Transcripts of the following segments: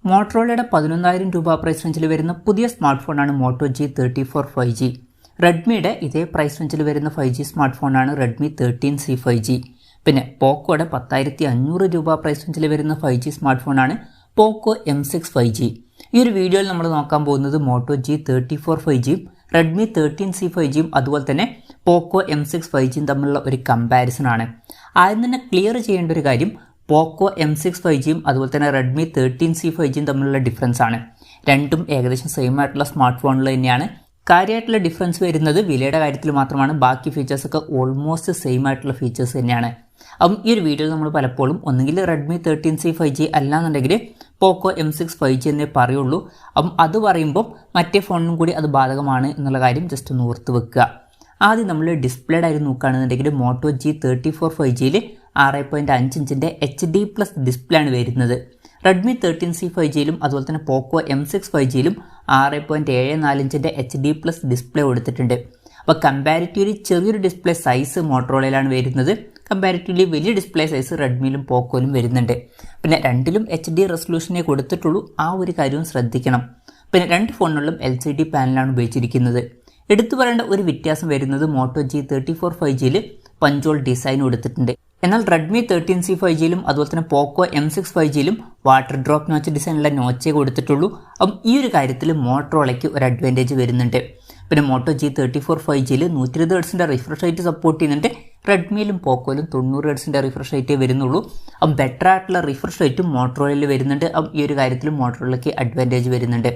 മോട്ടറോളയുടെ 11,000 രൂപ പ്രൈസ് റേഞ്ചിൽ വരുന്ന പുതിയ സ്മാർട്ട് ഫോണാണ് മോട്ടോ G34 5G. റെഡ്മിയുടെ ഇതേ പ്രൈസ് റേഞ്ചിൽ വരുന്ന 5G സ്മാർട്ട് ഫോണാണ് റെഡ്മി 13C 5G. പിന്നെ പോക്കോയുടെ 10,500 രൂപ പ്രൈസ് റേഞ്ചിൽ വരുന്ന 5G സ്മാർട്ട് ഫോണാണ് പോക്കോ M6 5G. ഈ ഒരു വീഡിയോയിൽ നമ്മൾ നോക്കാൻ പോകുന്നത് മോട്ടോ G34 5Gയും റെഡ്മി 13C 5Gയും അതുപോലെ തന്നെ പോക്കോ M6 5Gയും തമ്മിലുള്ള ഒരു കമ്പാരിസൺ ആണ്. ആദ്യം തന്നെ ക്ലിയർ ചെയ്യേണ്ട ഒരു കാര്യം, പോക്കോ M6 5Gയും അതുപോലെ തന്നെ റെഡ്മി 13C 5Gയും തമ്മിലുള്ള ഡിഫറൻസ് ആണ്. രണ്ടും ഏകദേശം സെയിം ആയിട്ടുള്ള സ്മാർട്ട് ഫോണുകൾ തന്നെയാണ്. കാര്യമായിട്ടുള്ള ഡിഫറൻസ് വരുന്നത് വിലയുടെ കാര്യത്തിൽ മാത്രമാണ്. ബാക്കി ഫീച്ചേഴ്സൊക്കെ ഓൾമോസ്റ്റ് സെയിം ആയിട്ടുള്ള ഫീച്ചേഴ്സ് തന്നെയാണ്. അപ്പം ഈ ഒരു വീഡിയോയിൽ നമ്മൾ പലപ്പോഴും ഒന്നുകിൽ റെഡ്മി 13C 5G അല്ലാന്നുണ്ടെങ്കിൽ പോക്കോ M6 5G എന്നേ പറയുള്ളൂ. അപ്പം അത് പറയുമ്പോൾ മറ്റേ ഫോണിനും കൂടി അത് ബാധകമാണ് എന്നുള്ള കാര്യം ജസ്റ്റ് ഒന്ന് ഓർത്ത് വെക്കുക. ആദ്യം നമ്മൾ ഡിസ്പ്ലേഡ് ആയി നോക്കുകയാണെന്നുണ്ടെങ്കിൽ മോട്ടോ G34 5Gയിൽ 6.5 ഇഞ്ചിൻ്റെ HD+ ഡിസ്പ്ലേ ആണ് വരുന്നത്. റെഡ്മി 13C 5Gയിലും അതുപോലെ തന്നെ പോക്കോ M6 5Gയിലും 6.74 ഇഞ്ചിൻ്റെ HD+ ഡിസ്പ്ലേ കൊടുത്തിട്ടുണ്ട്. അപ്പോൾ കമ്പാരിറ്റീവ്ലി ചെറിയൊരു ഡിസ്പ്ലേ സൈസ് മോട്ടറോളയിലാണ് വരുന്നത്. കമ്പാരിറ്റീവ്ലി വലിയ ഡിസ്പ്ലേ സൈസ് റെഡ്മിയിലും പോക്കോയിലും വരുന്നുണ്ട്. പിന്നെ രണ്ടിലും HD റെസൊല്യൂഷനെ കൊടുത്തിട്ടുള്ളൂ, ആ ഒരു കാര്യവും ശ്രദ്ധിക്കണം. പിന്നെ രണ്ട് ഫോണുകളിലും LCD പാനലാണ് ഉപയോഗിച്ചിരിക്കുന്നത്. എടുത്തു പറയേണ്ട ഒരു വ്യത്യാസം വരുന്നത് മോട്ടോ G34 5Gയിൽ പഞ്ചോൾ ഡിസൈൻ കൊടുത്തിട്ടുണ്ട്. എന്നാൽ റെഡ്മി 13C 5Gയിലും അതുപോലെ തന്നെ പോക്കോ M6 5Gയിലും വാട്ടർ ഡ്രോപ്പ് നോച്ച് ഡിസൈനുള്ള നോച്ചേ കൊടുത്തിട്ടുള്ളൂ. അപ്പം ഈ ഒരു കാര്യത്തിൽ മോട്ടറോളയ്ക്ക് ഒരു അഡ്വാൻറ്റേജ് വരുന്നുണ്ട്. പിന്നെ മോട്ടോ G34 5Gയിൽ 120 ഹെർട്സിൻ്റെ റിഫ്രഷ് റേറ്റ് സപ്പോർട്ട് ചെയ്യുന്നുണ്ട്. റെഡ്മിയിലും പോക്കോയിലും 90 ഹെർട്സിൻ്റെ റിഫ്രഷ് റേറ്റേ വരുന്നുള്ളൂ. അപ്പം ബെറ്റർ ആയിട്ടുള്ള റിഫ്രഷ് റേറ്റും മോട്ടറോളയിൽ വരുന്നുണ്ട്. അപ്പം ഈ ഒരു കാര്യത്തിൽ മോട്ടറോളയ്ക്ക് അഡ്വാൻറ്റേജ് വരുന്നുണ്ട്.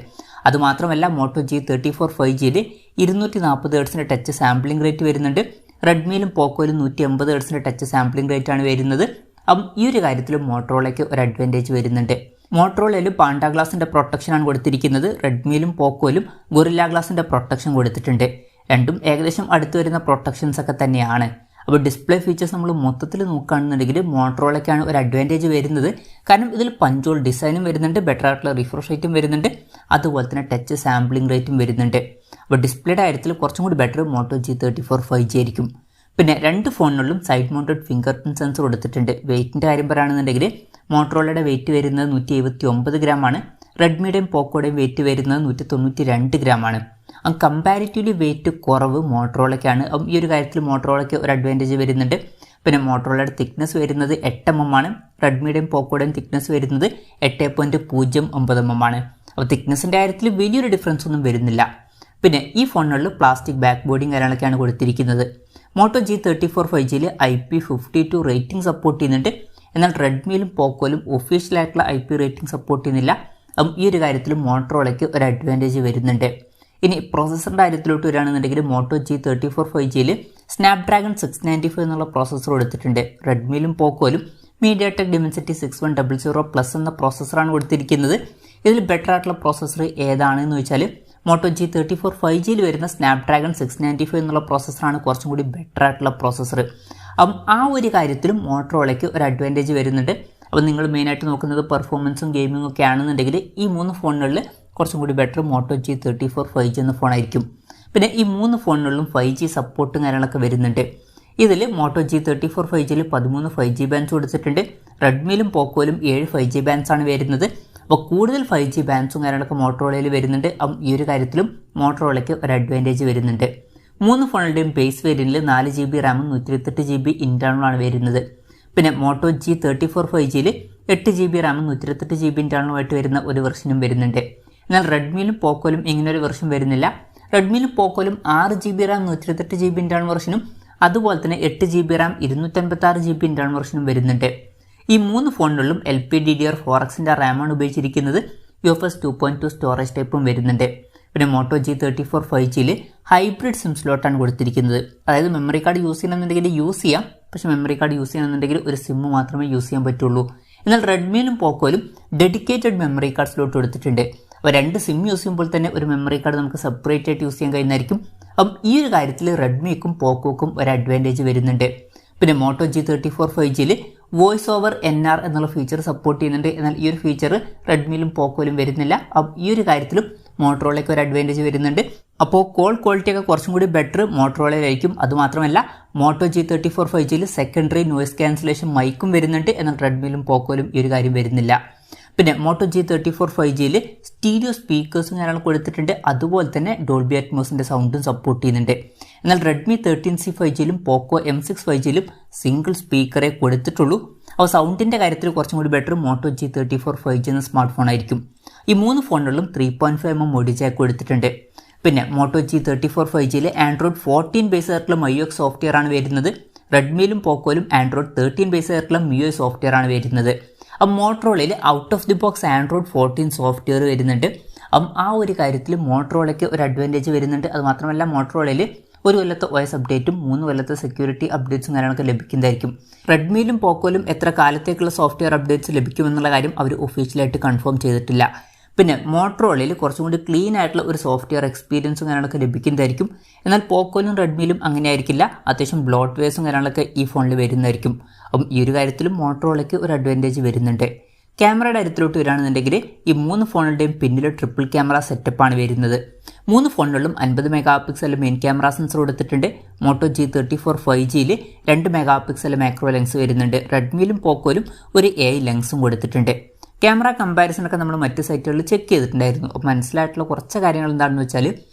അതുമാത്രമല്ല മോട്ടോ G34 5Gയിൽ 240 ഹെർട്സിൻ്റെ ടച്ച് സാമ്പിളിംഗ് റേറ്റ് വരുന്നുണ്ട്. റെഡ്മിയിലും പോക്കോയിലും 180 ഹെർട്സിൻ്റെ ടച്ച് സാമ്പിളിംഗ് റേറ്റ് ആണ് വരുന്നത്. അപ്പം ഈ ഒരു കാര്യത്തിൽ മോട്ടറോളയ്ക്ക് ഒരു അഡ്വാൻറ്റേജ് വരുന്നുണ്ട്. മോട്ടറോളയിൽ പാണ്ട ഗ്ലാസിൻ്റെ പ്രൊട്ടക്ഷനാണ് കൊടുത്തിരിക്കുന്നത്. റെഡ്മിയിലും പോക്കോയിലും ഗൊറില്ല ഗ്ലാസിൻ്റെ പ്രൊട്ടക്ഷൻ കൊടുത്തിട്ടുണ്ട്. രണ്ടും ഏകദേശം അടുത്ത് വരുന്ന പ്രൊട്ടക്ഷൻസ് ഒക്കെ തന്നെയാണ്. അപ്പോൾ ഡിസ്പ്ലേ ഫീച്ചേഴ്സ് നമ്മൾ മൊത്തത്തിൽ നോക്കുകയാണെന്നുണ്ടെങ്കിൽ മോട്ടറോളയ്ക്കാണ് ഒരു അഡ്വാൻറ്റേജ് വരുന്നത്. കാരണം ഇതിൽ പഞ്ചോൾ ഡിസൈനും വരുന്നുണ്ട്, ബെറ്റർ ആയിട്ടുള്ള റിഫ്രഷ് റേറ്റും വരുന്നുണ്ട്, അതുപോലെ തന്നെ ടച്ച് സാമ്പിളിംഗ് റേറ്റും വരുന്നുണ്ട്. അപ്പോൾ ഡിസ്പ്ലേയുടെ കാര്യത്തിൽ കുറച്ചും കൂടി ബെറ്റർ മോട്ടോ G34 5G ആയിരിക്കും. പിന്നെ രണ്ട് ഫോണുകളിലും side mounted fingerprint sensor കൊടുത്തിട്ടുണ്ട്. വെയിറ്റിൻ്റെ കാര്യം പറയുകയാണെന്നുണ്ടെങ്കിൽ മോട്ടറോളയുടെ വെയിറ്റ് വരുന്നത് 179 ഗ്രാമാണ്. റെഡ്മിയുടെയും പോക്കോയുടെയും വെയിറ്റ് വരുന്നത് 192 ഗ്രാമാണ്. കമ്പാരിറ്റീവ്ലി വെയിറ്റ് കുറവ് മോട്ടറോളയ്ക്കാണ്. ഈ ഒരു കാര്യത്തിൽ മോട്ടറോളയ്ക്ക് ഒരു അഡ്വാൻറ്റേജ് വരുന്നുണ്ട്. പിന്നെ മോട്ടറോളയുടെ തിക്നെസ് വരുന്നത് 8 mm ആണ്. റെഡ്മിയുടെയും പോക്കോയുടെയും തിക്നെസ് വരുന്നത് 8.09 mm ആണ്. അപ്പോൾ തിക്നെസ്സിൻ്റെ കാര്യത്തിൽ വലിയൊരു ഡിഫറൻസ് ഒന്നും വരുന്നില്ല. പിന്നെ ഈ ഫോണുകളിൽ പ്ലാസ്റ്റിക് ബാക്ക് ബോർഡിങ് കാര്യങ്ങളൊക്കെയാണ് കൊടുത്തിരിക്കുന്നത്. Motto G34 5Gയിൽ IP52 rating support ചെയ്യുന്നുണ്ട്. എന്നാൽ റെഡ്മിയിലും പോക്കോയിലും ഒഫീഷ്യലായിട്ടുള്ള IP റേറ്റിംഗ് സപ്പോർട്ട് ചെയ്യുന്നില്ല. ഈ ഒരു കാര്യത്തിൽ മോട്ടറോളയ്ക്ക് ഒരു അഡ്വാൻറ്റേജ് വരുന്നുണ്ട്. ഇനി പ്രോസസ്സറിൻ്റെ കാര്യത്തിലോട്ട് വരികയാണെന്നുണ്ടെങ്കിൽ മോട്ടോ G34 5Gയിൽ സ്നാപ്ഡ്രാഗൺ 695 എന്നുള്ള പ്രോസസ്സർ കൊടുത്തിട്ടുണ്ട്. റെഡ്മിയിലും പോക്കോയിലും മീഡിയാടെക് ഡിമെൻസിറ്റി 6100+ എന്ന പ്രോസസ്സറാണ് കൊടുത്തിരിക്കുന്നത്. ഇതിൽ ബെറ്റർ ആയിട്ടുള്ള പ്രോസസ്സർ ഏതാണെന്ന് ചോദിച്ചാൽ മോട്ടോ G34 5Gയിൽ വരുന്ന സ്നാപ്ഡ്രാഗൺ 695 എന്നുള്ള പ്രോസസ്സറാണ് കുറച്ചും കൂടി ബെറ്റർ ആയിട്ടുള്ള പ്രോസസ്സർ. അപ്പം ആ ഒരു കാര്യത്തിലും മോട്ടറോളയ്ക്ക് ഒരു അഡ്വാൻറ്റേജ് വരുന്നുണ്ട്. അപ്പം നിങ്ങൾ മെയിനായിട്ട് നോക്കുന്നത് പെർഫോമൻസും ഗെയിമിങ്ങും ഒക്കെ ആണെന്നുണ്ടെങ്കിൽ ഈ മൂന്ന് ഫോണുകളിൽ കുറച്ചും കൂടി ബെറ്റർ മോട്ടോ G34 5G എന്ന ഫോണായിരിക്കും. പിന്നെ ഈ മൂന്ന് ഫോണുകളിലും 5G സപ്പോർട്ടും കാര്യങ്ങളൊക്കെ വരുന്നുണ്ട്. ഇതിൽ മോട്ടോ G34 5Gയിൽ 13 5G ബാൻഡ്സ് കൊടുത്തിട്ടുണ്ട്. റെഡ്മിയിലും പോക്കോയിലും 7 5G ബാൻഡ്സ് ആണ് വരുന്നത്. അപ്പോൾ കൂടുതൽ 5G ബാൻഡ്സും കാര്യങ്ങളൊക്കെ മോട്ടറോളയിൽ വരുന്നുണ്ട്. ഈ ഒരു കാര്യത്തിലും മോട്ടറോളയ്ക്ക് ഒരു അഡ്വാൻറ്റേജ് വരുന്നുണ്ട്. മൂന്ന് ഫോണുകളുടെയും ബേസ് വേരിയൻറ്റിൽ 4GB റാമും 128GB ഇൻറ്റേർണലാണ് വരുന്നത്. പിന്നെ മോട്ടോ G34 5Gയിൽ 8GB റാമും 128GB ഇൻറ്റേർണലുമായിട്ട് വരുന്ന ഒരു വെർഷനും വരുന്നുണ്ട്. എന്നാൽ റെഡ്മിയിലും പോക്കോയിലും ഇങ്ങനൊരു വെർഷൻ വരുന്നില്ല. റെഡ്മിയിലും പോക്കോയിലും 6GB റാം 128GB ഇൻറ്റേർണൽ വെർഷനും അതുപോലെ തന്നെ 8GB റാം 256GB ഇൻറ്റേർണൽ വെർഷനും വരുന്നുണ്ട്. ഈ മൂന്ന് ഫോണുകളിലും LPDDR4Xൻ്റെ റാമാണ് ഉപയോഗിച്ചിരിക്കുന്നത്. UFS 2.2 സ്റ്റോറേജ് ടൈപ്പും വരുന്നുണ്ട്. പിന്നെ മോട്ടോ G34 5Gയിൽ ഹൈബ്രിഡ് സിം സ്ലോട്ടാണ് കൊടുത്തിരിക്കുന്നത്. അതായത് മെമ്മറി കാർഡ് യൂസ് ചെയ്യണമെന്നുണ്ടെങ്കിൽ യൂസ് ചെയ്യാം, പക്ഷേ മെമ്മറി കാർഡ് യൂസ് ചെയ്യണമെന്നുണ്ടെങ്കിൽ ഒരു സിം മാത്രമേ യൂസ് ചെയ്യാൻ പറ്റുള്ളൂ. എന്നാൽ റെഡ്മിയിലും പോക്കോയിലും ഡെഡിക്കേറ്റഡ് മെമ്മറി കാർഡ് സ്ലോട്ട് കൊടുത്തിട്ടുണ്ട്. അപ്പോൾ രണ്ട് സിം യൂസ് ചെയ്യുമ്പോൾ തന്നെ ഒരു മെമ്മറി കാർഡ് നമുക്ക് സെപ്പറേറ്റ് ആയിട്ട് യൂസ് ചെയ്യാൻ കഴിയുന്നതായിരിക്കും. അപ്പം ഈ ഒരു കാര്യത്തിൽ റെഡ്മിക്കും പോക്കോക്കും ഒരു അഡ്വാൻറ്റേജ് വരുന്നുണ്ട്. പിന്നെ മോട്ടോ G34 5Gയിൽ വോയിസ് ഓവർ NR എന്നുള്ള ഫീച്ചർ സപ്പോർട്ട് ചെയ്യുന്നുണ്ട്. എന്നാൽ ഈ ഒരു ഫീച്ചർ റെഡ്മിയിലും പോക്കോയിലും വരുന്നില്ല. ഈ ഒരു കാര്യത്തിലും മോട്ടറോളയ്ക്ക് ഒരു അഡ്വാൻറ്റേജ് വരുന്നുണ്ട്. അപ്പോൾ കോൾ ക്വാളിറ്റി ഒക്കെ കുറച്ചും കൂടി ബെറ്റർ മോട്ടറോളയിലായിരിക്കും. അതുമാത്രമല്ല മോട്ടോ G34 5Gയിൽ സെക്കൻഡറി നോയിസ് ക്യാൻസലേഷൻ മൈക്കും വരുന്നുണ്ട്. എന്നാൽ റെഡ്മിയിലും പോക്കോയിലും ഈ ഒരു കാര്യം വരുന്നില്ല. പിന്നെ മോട്ടോ G34 5Gയിൽ സ്റ്റീരിയോ സ്പീക്കേഴ്സും കാര്യങ്ങളും കൊടുത്തിട്ടുണ്ട്. അതുപോലെ തന്നെ ഡോൾബി അറ്റ്മോസിൻ്റെ സൗണ്ടും സപ്പോർട്ട് ചെയ്യുന്നുണ്ട്. എന്നാൽ റെഡ്മി 13C 5Gയിലും പോക്കോ M6 5Gയിലും സിംഗിൾ സ്പീക്കറെ കൊടുത്തിട്ടുള്ളൂ. അപ്പോൾ സൗണ്ടിൻ്റെ കാര്യത്തിൽ കുറച്ചും കൂടി ബെറ്റർ മോട്ടോ G34 5G എന്ന സ്മാർട്ട് ഫോൺ ആയിരിക്കും. ഈ 3 ഫോണുകളിലും 3.5mm ഓഡിയോ ജാക്ക് കൊടുത്തിട്ടുണ്ട്. പിന്നെ മോട്ടോ G34 5Gയിൽ ആൻഡ്രോയിഡ് 14 ബേസ് ആയിട്ടുള്ള MIUX സോഫ്റ്റ്വെയർ ആണ് വരുന്നത്. റെഡ്മിയിലും പോക്കോയിലും ആൻഡ്രോയിഡ് 13 ബേസ് ആയിട്ടുള്ള MIUI സോഫ്റ്റ്വെയർ ആണ് വരുന്നത്. അപ്പം മോട്ടറോളയിൽ out of the box Android 14 software വരുന്നുണ്ട്. അപ്പം ആ ഒരു കാര്യത്തിൽ മോട്ടറോളയ്ക്ക് ഒരു അഡ്വാൻറ്റേജ് വരുന്നുണ്ട്. അതുമാത്രമല്ല മോട്ടറോളയിൽ 1 കൊല്ലത്തെ OS അപ്ഡേറ്റും 3 കൊല്ലത്തെ സെക്യൂരിറ്റി അപ്ഡേറ്റ്സും കാര്യങ്ങളൊക്കെ ലഭിക്കുന്നതായിരിക്കും. റെഡ്മിയിലും പോക്കോയിലും എത്ര കാലത്തേക്കുള്ള സോഫ്റ്റ്വെയർ അപ്ഡേറ്റ്സ് ലഭിക്കുമെന്നുള്ള കാര്യം അവർ ഒഫീഷ്യലായിട്ട് കൺഫേം ചെയ്തിട്ടില്ല. പിന്നെ മോട്ടറോളയിൽ കുറച്ചും കൂടി ക്ലീൻ ആയിട്ടുള്ള ഒരു സോഫ്റ്റ്വെയർ എക്സ്പീരിയൻസും കാര്യങ്ങളൊക്കെ ലഭിക്കുന്നതായിരിക്കും. എന്നാൽ പോക്കോയിലും റെഡ്മിയിലും അങ്ങനെ ആയിരിക്കില്ല. അത്യാവശ്യം ബ്ലോട്ട്വെയർസും കാര്യങ്ങളൊക്കെ ഈ ഫോണിൽ വരുന്നതായിരിക്കും. അപ്പം ഈ ഒരു കാര്യത്തിലും മോട്ടറോളയ്ക്ക് ഒരു അഡ്വാൻറ്റേജ് വരുന്നുണ്ട്. ക്യാമറയുടെ കാര്യത്തിലോട്ട് വരികയാണെന്നുണ്ടെങ്കിൽ ഈ 3 ഫോണുകളുടെയും പിന്നിൽ ട്രിപ്പിൾ ക്യാമറ സെറ്റപ്പാണ് വരുന്നത്. 3 ഫോണുകളിലും 50 mega pixel main camera sensor കൊടുത്തിട്ടുണ്ട്. മോട്ടോ G34 5Gയിൽ 2 മെഗാ പിക്സൽ മാക്രോ ലെൻസ് വരുന്നുണ്ട്. റെഡ്മിയിലും പോക്കോയിലും ഒരു AI ലെൻസും കൊടുത്തിട്ടുണ്ട്. ക്യാമറ കമ്പാരിസണൊക്കെ നമ്മൾ മറ്റ് സൈറ്റുകളിൽ ചെക്ക് ചെയ്തിട്ടുണ്ടായിരുന്നു. അപ്പോൾ മനസ്സിലായിട്ടുള്ള കുറച്ച് കാര്യങ്ങൾ എന്താണെന്ന് വെച്ചാൽ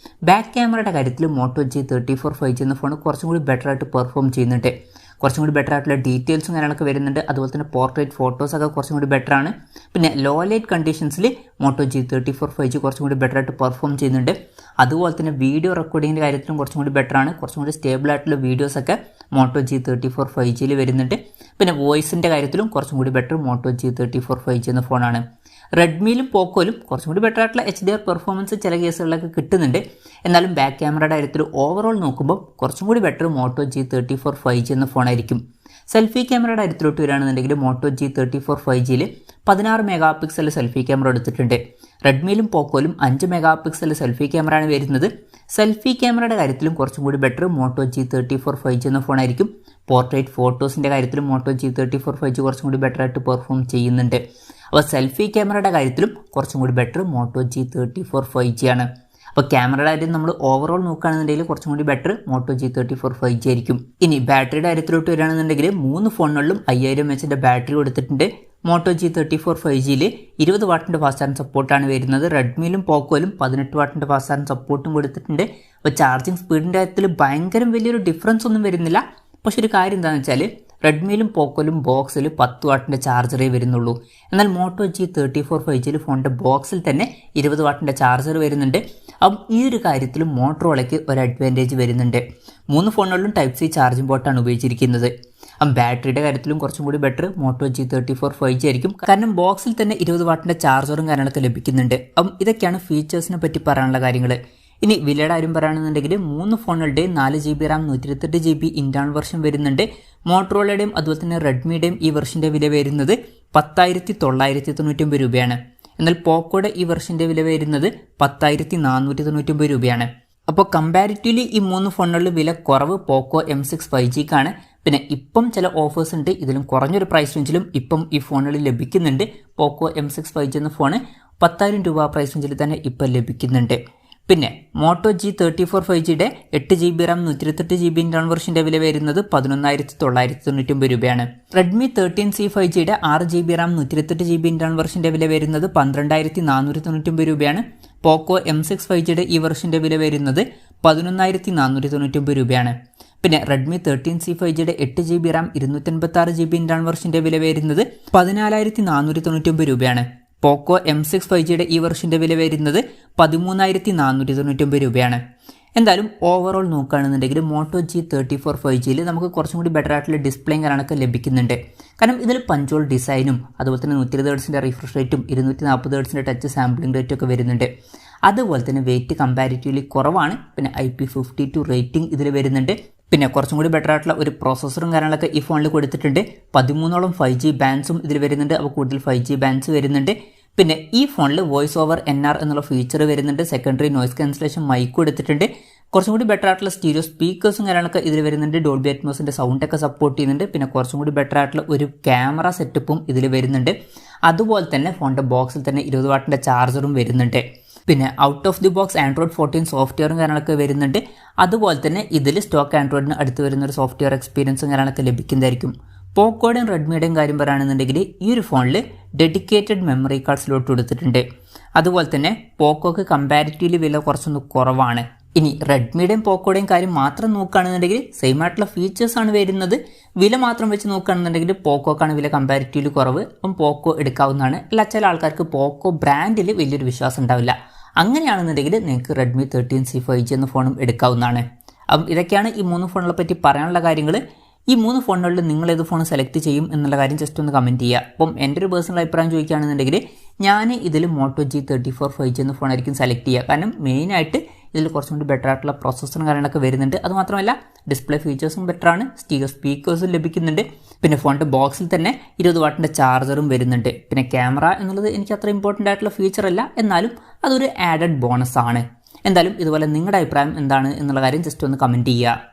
ബാക്ക് ക്യാമറയുടെ കാര്യത്തിൽ മോട്ടോ G34 5G എന്ന ഫോൺ കുറച്ചും കൂടി ബെറ്റർ ആയിട്ട് പെർഫോം ചെയ്യുന്നുണ്ട്. കുറച്ചും കൂടി ബെറ്റർ ആയിട്ടുള്ള ഡീറ്റെയിൽസും കാര്യങ്ങളൊക്കെ വരുന്നുണ്ട്. അതുപോലെ തന്നെ പോർട്രേറ്റ് ഫോട്ടോസൊക്കെ കുറച്ചും കൂടി ബെറ്റർ ആണ്. പിന്നെ law light കണ്ടീഷൻസിൽ motto G34 5G കുറച്ചും കൂടി ബെറ്റർ ആയിട്ട് പെർഫോം ചെയ്യുന്നുണ്ട്. അതുപോലെ തന്നെ വീഡിയോ റെക്കോർഡിങ്ങിൻ്റെ കാര്യത്തിലും കുറച്ചും കൂടി ബെറ്റർ ആണ്. കുറച്ചും കൂടി സ്റ്റേബിൾ ആയിട്ടുള്ള വീഡിയോസൊക്കെ മോട്ടോ G34 5Gയിൽ വരുന്നുണ്ട്. പിന്നെ വോയിസിൻ്റെ കാര്യത്തിലും കുറച്ചും കൂടി ബെറ്റർ മോട്ടോ G34 5G എന്ന ഫോണാണ്. റെഡ്മിയിലും പോക്കോയിലും കുറച്ചും കൂടി ബെറ്റർ ആയിട്ടുള്ള HDR പെർഫോമൻസ് ചില കേസുകളിലൊക്കെ കിട്ടുന്നുണ്ട്. എന്നാലും ബാക്ക് ക്യാമറയുടെ കാര്യത്തിൽ ഓവറോൾ നോക്കുമ്പോൾ കുറച്ചും കൂടി ബെറ്റർ മോട്ടോ G34 5G എന്ന ഫോണായിരിക്കും. സെൽഫി ക്യാമറയുടെ കാര്യത്തിലോട്ട് വരികയാണെന്നുണ്ടെങ്കിൽ മോട്ടോ G34 5Gയിൽ 16 മെഗാ പിക്സൽ സെൽഫി ക്യാമറ എടുത്തിട്ടുണ്ട്. റെഡ്മിയിലും പോക്കോയിലും 5 മെഗാ പിക്സൽ സെൽഫി ക്യാമറയാണ് വരുന്നത്. സെൽഫി ക്യാമറയുടെ കാര്യത്തിലും കുറച്ചും കൂടി ബെറ്റർ മോട്ടോ G34 5G എന്ന ഫോണായിരിക്കും. പോർട്രേറ്റ് ഫോട്ടോസിൻ്റെ കാര്യത്തിലും മോട്ടോ G34 5G കുറച്ചും കൂടി ബെറ്റർ ആയിട്ട് പെർഫോം ചെയ്യുന്നുണ്ട്. അപ്പോൾ സെൽഫി ക്യാമറയുടെ കാര്യത്തിലും കുറച്ചും കൂടി ബെറ്റർ മോട്ടോ G34 5G ആണ്. അപ്പോൾ ക്യാമറയുടെ കാര്യം നമ്മൾ ഓവറോൾ നോക്കുകയാണെന്നുണ്ടെങ്കിൽ കുറച്ചും കൂടി ബെറ്റർ മോട്ടോ G34 5G ആയിരിക്കും. ഇനി ബാറ്ററിയുടെ കാര്യത്തിലോട്ട് വരികയാണെന്നുണ്ടെങ്കിൽ 3 ഫോണുകളിലും 5000 mAh ബാറ്ററി കൊടുത്തിട്ടുണ്ട്. മോട്ടോ G34 5Gയിൽ 20 വാട്ടിൻ്റെ ഫാസ്റ്റ് ചാർജിങ് സപ്പോർട്ടാണ് വരുന്നത്. റെഡ്മിയിലും പോക്കോയിലും 18 വാട്ടിൻ്റെ ഫാസ്റ്റ് ചാർജിങ് സപ്പോർട്ടും കൊടുത്തിട്ടുണ്ട്. അപ്പോൾ ചാർജിങ് സ്പീഡിൻ്റെ കാര്യത്തിൽ ഭയങ്കര വലിയൊരു ഡിഫറൻസ് ഒന്നും വരുന്നില്ല. പക്ഷെ ഒരു കാര്യം എന്താണെന്ന് വെച്ചാൽ റെഡ്മിയിലും പോക്കോയിലും ബോക്സിൽ 10 വാട്ടിൻ്റെ ചാർജറേ വരുന്നുള്ളൂ. എന്നാൽ മോട്ടോ G34 5Gയിൽ ഫോണിൻ്റെ ബോക്സിൽ തന്നെ 20 വാട്ടിൻ്റെ ചാർജർ വരുന്നുണ്ട്. അപ്പം ഈ ഒരു കാര്യത്തിലും മോട്ടറോളയ്ക്ക് ഒരു അഡ്വാൻറ്റേജ് വരുന്നുണ്ട്. 3 ഫോണുകളിലും Type C ചാർജിംഗ് പോർട്ടാണ് ഉപയോഗിച്ചിരിക്കുന്നത്. അപ്പം ബാറ്ററിയുടെ കാര്യത്തിലും കുറച്ചും കൂടി ബെറ്റർ മോട്ടോ G34 5G ആയിരിക്കും. കാരണം ബോക്സിൽ തന്നെ 20 വാട്ടിൻ്റെ ചാർജറും കാര്യങ്ങളൊക്കെ ലഭിക്കുന്നുണ്ട്. അപ്പം ഇതൊക്കെയാണ് ഫീച്ചേഴ്സിനെ പറ്റി പറയാനുള്ള കാര്യങ്ങൾ. ഇനി വിലയുടെ കാര്യം പറയുകയാണെന്നുണ്ടെങ്കിൽ 3 ഫോണുകളുടെയും 4GB RAM 128GB internal version വരുന്നുണ്ട്. മോട്ടറോളയുടെയും അതുപോലെ തന്നെ റെഡ്മിയുടെയും ഈ വെർഷൻ്റെ വില വരുന്നത് 10,999 രൂപയാണ്. എന്നാൽ പോക്കോയുടെ ഈ വെർഷൻ്റെ വില വരുന്നത് 10,499 രൂപയാണ്. അപ്പോൾ കമ്പാരിറ്റീവ്ലി ഈ 3 ഫോണുകളിൽ വില കുറവ് പോക്കോ M6 5Gക്കാണ്. പിന്നെ ഇപ്പം ചില ഓഫേഴ്സ് ഉണ്ട്. ഇതിലും കുറഞ്ഞൊരു പ്രൈസ് റേഞ്ചിലും ഇപ്പം ഈ ഫോണുകളിൽ ലഭിക്കുന്നുണ്ട്. പോക്കോ M6 5G എന്ന ഫോണ് 10,000 രൂപ പ്രൈസ് റേഞ്ചിൽ തന്നെ ഇപ്പം ലഭിക്കുന്നുണ്ട്. പിന്നെ മോട്ടോ G34 5Gയുടെ 8GB RAM 128GB ഇന്റേണൽ വെർഷൻ്റെ വില വരുന്നത് 11,999 രൂപയാണ്. റെഡ്മി 13C 5Gയുടെ 6GB RAM 128GB ഇന്റേണൽ വെർഷൻ്റെ വില വരുന്നത് 12,499 രൂപയാണ്. പോക്കോ M6 5Gയുടെ ഈ വെർഷൻ്റെ വില വരുന്നത് 11,499 രൂപയാണ്. പിന്നെ റെഡ്മി 13C 5Gയുടെ 8GB RAM 256GB ഇന്റേണൽ വെർഷൻ്റെ വില വരുന്നത് 14,499 രൂപയാണ്. പോക്കോ M6 5Gയുടെ ഈ വെർഷൻ്റെ വില വരുന്നത് 13,499 രൂപയാണ്. എന്തായാലും ഓവറോൾ നോക്കുകയാണെന്നുണ്ടെങ്കിൽ മോട്ടോ G34 5Gയിൽ നമുക്ക് കുറച്ചും കൂടി ബെറ്റർ ആയിട്ടുള്ള ഡിസ്പ്ലേയും കാര്യങ്ങളൊക്കെ ലഭിക്കുന്നുണ്ട്. കാരണം ഇതിൽ പഞ്ചോൾ ഡിസൈനും അതുപോലെ തന്നെ 120 Hz റിഫ്രഷ് റേറ്റും 240 Hz ടച്ച് സാമ്പിളിംഗ് റേറ്റും ഒക്കെ വരുന്നുണ്ട്. അതുപോലെ തന്നെ വെയിറ്റ് കമ്പാരിറ്റീവ്ലി കുറവാണ്. പിന്നെ IP52 റേറ്റിംഗ് ഇതിൽ വരുന്നുണ്ട്. പിന്നെ കുറച്ചും കൂടി ബെറ്റർ ആയിട്ടുള്ള ഒരു പ്രോസസ്സറും കാര്യങ്ങളൊക്കെ ഈ ഫോണിൽ കൊടുത്തിട്ടുണ്ട്. 13ഓളം 5G ബാൻഡ്സും ഇതിൽ വരുന്നുണ്ട്. അപ്പോൾ കൂടുതൽ 5G ബാൻഡ്സ് വരുന്നുണ്ട്. പിന്നെ ഈ ഫോണിൽ വോയിസ് ഓവർ NR എന്നുള്ള ഫീച്ചർ വരുന്നുണ്ട്. സെക്കൻഡറി നോയ്സ് ക്യാൻസലേഷൻ മൈക്ക് കൊടുത്തിട്ടുണ്ട്. കുറച്ചും കൂടി ബെറ്റർ ആയിട്ടുള്ള സ്റ്റീരിയോ സ്പീക്കേഴ്സും കാര്യങ്ങളൊക്കെ ഇതിൽ വരുന്നുണ്ട്. ഡോൾബി അറ്റ്മോസിൻ്റെ സൗണ്ടൊക്കെ സപ്പോർട്ട് ചെയ്യുന്നുണ്ട്. പിന്നെ കുറച്ചും കൂടി ബെറ്റർ ആയിട്ടുള്ള ഒരു ക്യാമറ സെറ്റപ്പും ഇതിൽ വരുന്നുണ്ട്. അതുപോലെ തന്നെ ഫോണിൻ്റെ ബോക്സിൽ തന്നെ 20 വാട്ടിൻ്റെ ചാർജറും വരുന്നുണ്ട്. പിന്നെ out of the box Android 14 സോഫ്റ്റ്വെയറും കാര്യങ്ങളൊക്കെ വരുന്നുണ്ട്. അതുപോലെ തന്നെ ഇതിൽ സ്റ്റോക്ക് ആൻഡ്രോയിഡിന് അടുത്ത് വരുന്ന ഒരു സോഫ്റ്റ്വെയർ എക്സ്പീരിയൻസും കാര്യങ്ങളൊക്കെ ലഭിക്കുന്നതായിരിക്കും. പോക്കോയുടെയും റെഡ്മിയുടെയും കാര്യം പറയുകയാണെന്നുണ്ടെങ്കിൽ ഈ ഒരു ഫോണിൽ ഡെഡിക്കേറ്റഡ് മെമ്മറി കാർഡ് സ്ലോട്ട് കൊടുത്തിട്ടുണ്ട്. അതുപോലെ തന്നെ പോക്കോക്ക് കമ്പാരിറ്റീവ്ലി വില കുറച്ചൊന്ന് കുറവാണ്. ഇനി റെഡ്മിയുടെയും പോക്കോയുടെയും കാര്യം മാത്രം നോക്കുകയാണെന്നുണ്ടെങ്കിൽ സെയിം ആയിട്ടുള്ള ഫീച്ചേഴ്സാണ് വരുന്നത്. വില മാത്രം വെച്ച് നോക്കുകയാണെന്നുണ്ടെങ്കിൽ പോക്കോക്കാണ് വില കമ്പാരിറ്റീവ്ലി കുറവ്. അപ്പം പോക്കോ എടുക്കാവുന്നതാണ്. അല്ല, ചില ആൾക്കാർക്ക് പോക്കോ ബ്രാൻഡിൽ വലിയൊരു വിശ്വാസം ഉണ്ടാവില്ല. അങ്ങനെയാണെന്നുണ്ടെങ്കിൽ നിങ്ങൾക്ക് റെഡ്മി 13C 5G എന്ന ഫോണും എടുക്കാവുന്നതാണ്. അപ്പം ഇതൊക്കെയാണ് ഈ 3 ഫോണുകളെ പറ്റി പറയാനുള്ള കാര്യങ്ങൾ. ഈ 3 ഫോണുകളിൽ നിങ്ങൾ ഏത് ഫോൺ സെലക്ട് ചെയ്യും എന്നുള്ള കാര്യം ജസ്റ്റ് ഒന്ന് കമൻറ്റ് ചെയ്യുക. അപ്പം എൻ്റെ ഒരു പേഴ്സണൽ അഭിപ്രായം ചോദിക്കുകയാണെന്നുണ്ടെങ്കിൽ ഞാൻ ഇതിൽ Moto G34 5G എന്ന ഫോണായിരിക്കും സെലക്ട് ചെയ്യുക. കാരണം മെയിനായിട്ട് ഇതിൽ കുറച്ചും കൂടി ബെറ്റർ ആയിട്ടുള്ള പ്രോസസ്സറും കാര്യങ്ങളൊക്കെ വരുന്നുണ്ട്. അതുമാത്രമല്ല ഡിസ്പ്ലേ ഫീച്ചേഴ്സും ബെറ്ററാണ്, സ്റ്റീരിയോ സ്പീക്കേഴ്സും ലഭിക്കുന്നുണ്ട്. പിന്നെ ഫോണിൻ്റെ ബോക്സിൽ തന്നെ 20 വാട്ടിൻ്റെ ചാർജറും വരുന്നുണ്ട്. പിന്നെ ക്യാമറ എന്നുള്ളത് എനിക്ക് അത്ര ഇമ്പോർട്ടൻ്റ് ആയിട്ടുള്ള ഫീച്ചർ അല്ല, എന്നാലും അതൊരു ആഡഡ് ബോണസ് ആണ്. എന്തായാലും ഇതുപോലെ നിങ്ങളുടെ അഭിപ്രായം എന്താണ് എന്നുള്ള കാര്യം ജസ്റ്റ് ഒന്ന് കമൻറ്റ് ചെയ്യുക.